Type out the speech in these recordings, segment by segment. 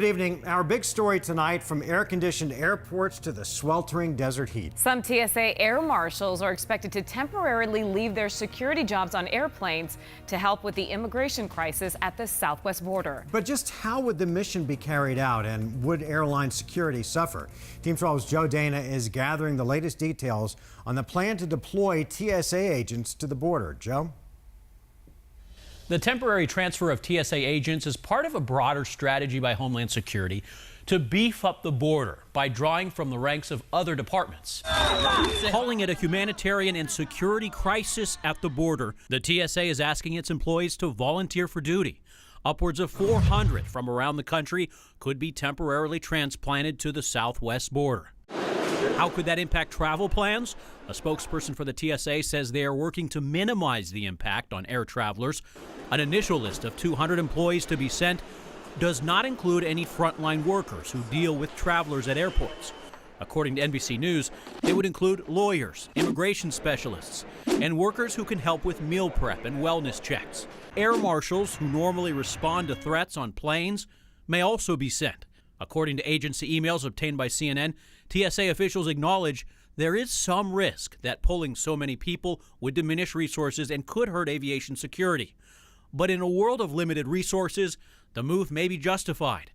Good evening. Our big story tonight, from air-conditioned airports to the sweltering desert heat. Some TSA air marshals are expected to temporarily leave their security jobs on airplanes to help with the immigration crisis at the southwest border. But just how would the mission be carried out, and would airline security suffer? Team 12's Joe Dana is gathering the latest details on the plan to deploy TSA agents to the border. Joe? The temporary transfer of TSA agents is part of a broader strategy by Homeland Security to beef up the border by drawing from the ranks of other departments. Calling it a humanitarian and security crisis at the border, the TSA is asking its employees to volunteer for duty. Upwards of 400 from around the country could be temporarily transplanted to the southwest border. How could that impact travel plans? A spokesperson for the TSA says they are working to minimize the impact on air travelers. An initial list of 200 employees to be sent does not include any frontline workers who deal with travelers at airports. According to NBC News, it would include lawyers, immigration specialists, and workers who can help with meal prep and wellness checks. Air marshals, who normally respond to threats on planes, may also be sent. According to agency emails obtained by CNN, TSA officials acknowledge there is some risk that pulling so many people would diminish resources and could hurt aviation security. But in a world of limited resources, the move may be justified.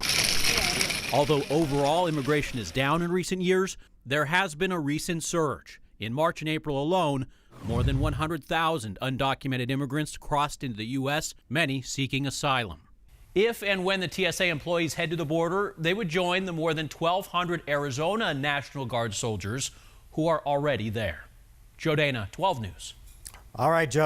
Although overall immigration is down in recent years, there has been a recent surge. In March and April alone, more than 100,000 undocumented immigrants crossed into the U.S., many seeking asylum. If and when the TSA employees head to the border, they would join the more than 1,200 Arizona National Guard soldiers who are already there. Joe Dana, 12 News. All right, Joe.